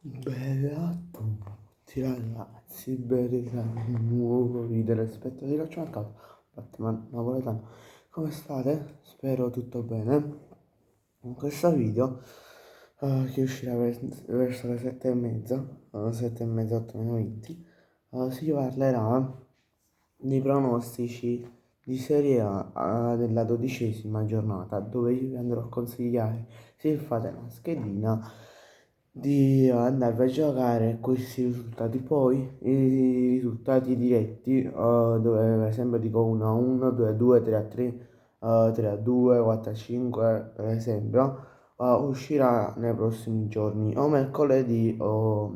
Bella a tutti ragazzi, benvenuti in un nuovo video rispetto di Roccio Mercato, Batman Napoletano. Come state? Spero tutto bene. In questo video, che uscirà verso le 7:30, 7:30, 8:20, si parlerà di pronostici di Serie A, della 12ª giornata, dove io vi andrò a consigliare, se fate una schedina, di andarvi a giocare questi risultati. Poi i risultati diretti, dove per esempio dico 1-1, 2-2, 3-3, 3-2, 4-5 per esempio, uscirà nei prossimi giorni, o mercoledì o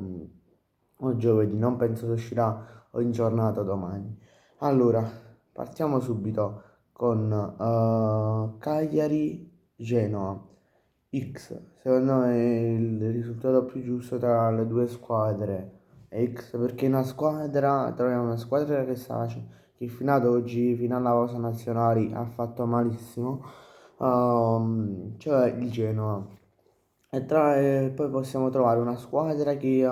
giovedì. Non penso che uscirà o in giornata domani. Allora, partiamo subito con Cagliari-Genoa. X, secondo me il risultato più giusto tra le due squadre è X, perché troviamo una squadra che fino ad oggi, fino alla pausa nazionali, ha fatto malissimo, cioè il Genoa. E poi possiamo trovare una squadra che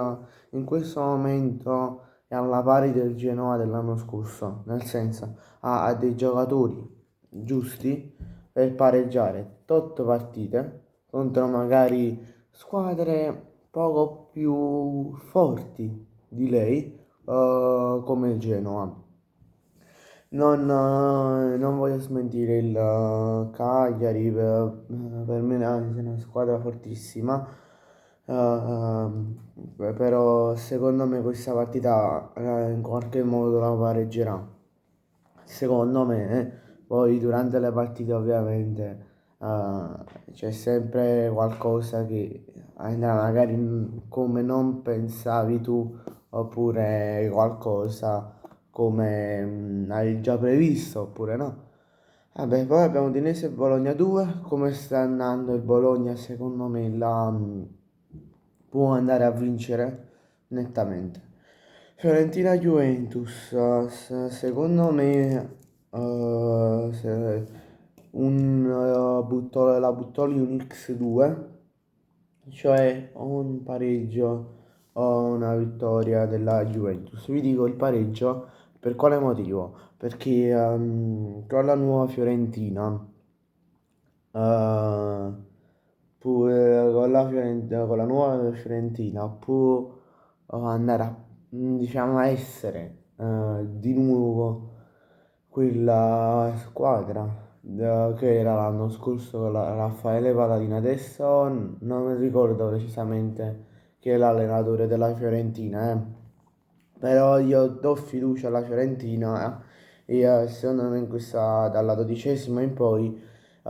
in questo momento è alla pari del Genoa dell'anno scorso, nel senso ha dei giocatori giusti per pareggiare tot partite contro magari squadre poco più forti di lei, come il Genoa. Non voglio smentire il Cagliari, per me è una squadra fortissima, però secondo me questa partita in qualche modo la pareggerà. Secondo me, poi durante le partite ovviamente c'è sempre qualcosa che andrà magari come non pensavi tu, oppure qualcosa come hai già previsto, oppure no. Vabbè, poi abbiamo Udinese e Bologna 2. Come sta andando il Bologna? Secondo me può andare a vincere nettamente. Fiorentina Juventus, secondo me, la buttò lì un X2, cioè o un pareggio o una vittoria della Juventus. Vi dico il pareggio per quale motivo? Perché con la nuova Fiorentina, eh, con la nuova Fiorentina può andare a, diciamo, a essere di nuovo quella squadra che era l'anno scorso con la Raffaele Paladino. Adesso non ricordo precisamente chi è l'allenatore della Fiorentina, però io do fiducia alla Fiorentina, e secondo me dalla 12ª in poi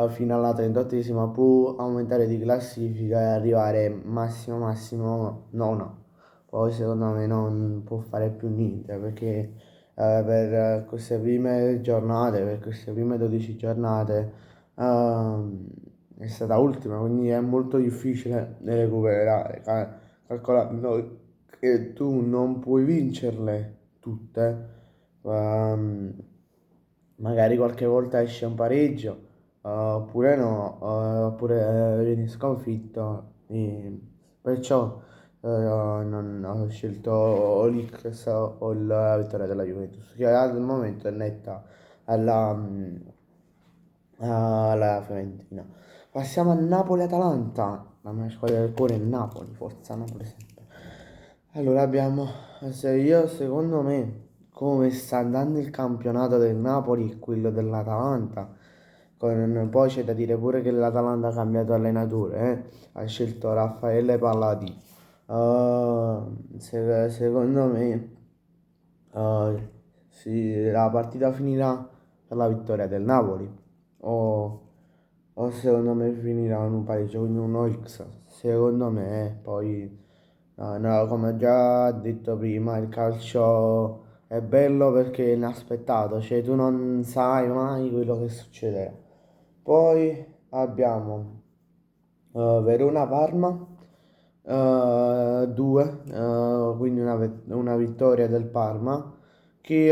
fino alla 38ª può aumentare di classifica e arrivare massimo massimo nona. Poi secondo me non può fare più niente, perché per queste prime giornate, per queste prime 12 giornate, è stata ultima, quindi è molto difficile da recuperare. Calcolando che tu non puoi vincerle tutte, ehm, magari qualche volta esce un pareggio, oppure no, vieni sconfitto. E perciò non ho scelto o l'X o la vittoria della Juventus, che al momento è netta alla Fiorentina. Passiamo a Napoli-Atalanta, la mia squadra del cuore è il Napoli, forza Napoli sempre. Allora abbiamo, se io secondo me, come sta andando il campionato del Napoli e quello dell'Atalanta, poi c'è da dire pure che l'Atalanta ha cambiato allenatore, ha scelto Raffaele Palladì. Secondo me la partita finirà per la vittoria del Napoli, o, o secondo me finirà in un pareggio, quindi uno X. Secondo me, poi no, come ho già detto prima, il calcio è bello perché è inaspettato, cioè tu non sai mai quello che succederà. Poi abbiamo Verona-Parma, 2, quindi una vittoria del Parma, che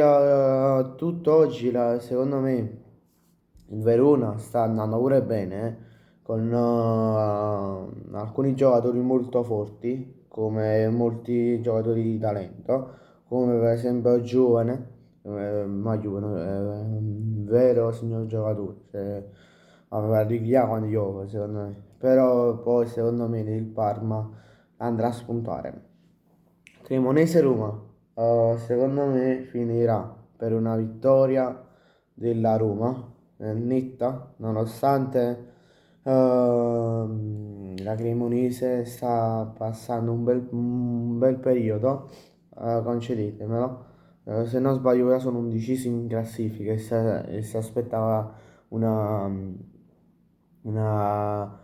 tutt'oggi, secondo me, il Verona sta andando pure bene, con alcuni giocatori molto forti, come molti giocatori di talento, come per esempio Giovane, ma Giovane è un vero signor giocatore, cioè, aveva Riglia quando gioca, secondo me, però poi secondo me il Parma andrà a spuntare. Cremonese-Roma, secondo me finirà per una vittoria della Roma, netta, nonostante la Cremonese sta passando un bel periodo, concedetemelo. Se non sbaglio ora sono 11esimi in classifica e si aspettava una, una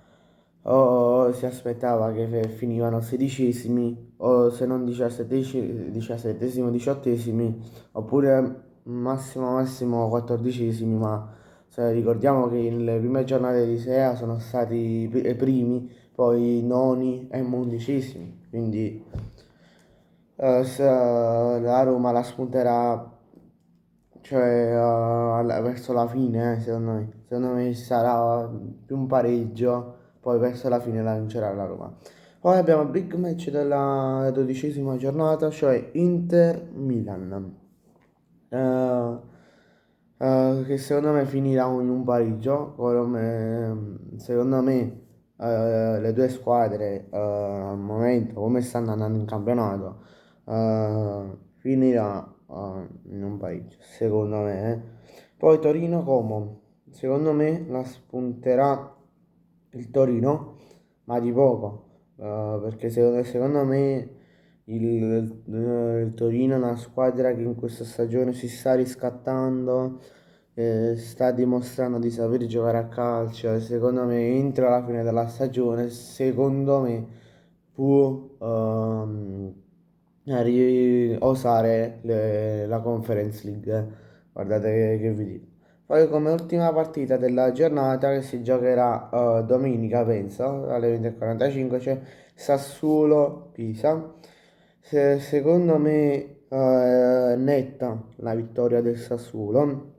o si aspettava che finivano sedicesimi o se non diciassettesimi, diciottesimi oppure massimo quattordicesimi, ma se ricordiamo che nelle prime giornate di Serie A sono stati primi, poi noni e undicesimi, quindi la Roma la spunterà, cioè verso la fine, secondo me. Secondo me sarà più un pareggio, poi verso la fine la vincerà la Roma. Poi abbiamo il big match della 12ª giornata, cioè Inter-Milan. Eh, che secondo me finirà in un pareggio, secondo me le due squadre al momento come stanno andando in campionato finirà in un pareggio, secondo me. Poi Torino-Como, secondo me la spunterà il Torino, ma di poco, perché secondo me il Torino è una squadra che in questa stagione si sta riscattando, sta dimostrando di saper giocare a calcio e secondo me entro alla fine della stagione, secondo me può osare la Conference League. Guardate che vi dico. Poi come ultima partita della giornata che si giocherà domenica, penso, alle 20:45 c'è Sassuolo-Pisa. Secondo me netta la vittoria del Sassuolo,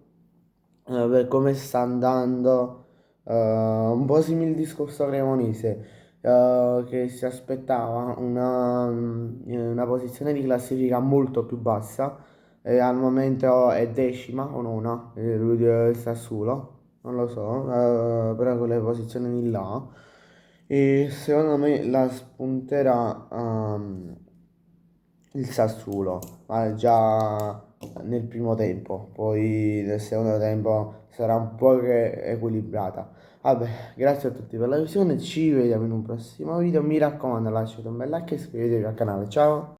per come sta andando, un po' simile il discorso cremonese, che si aspettava una posizione di classifica molto più bassa e al momento è decima o nona, lui del Sassuolo, non lo so, però con le posizioni di là. E secondo me la spunterà il Sassuolo, ma già nel primo tempo, poi nel secondo tempo sarà un po' equilibrata. Vabbè, grazie a tutti per la visione, ci vediamo in un prossimo video, mi raccomando lasciate un bel like e iscrivetevi al canale, ciao!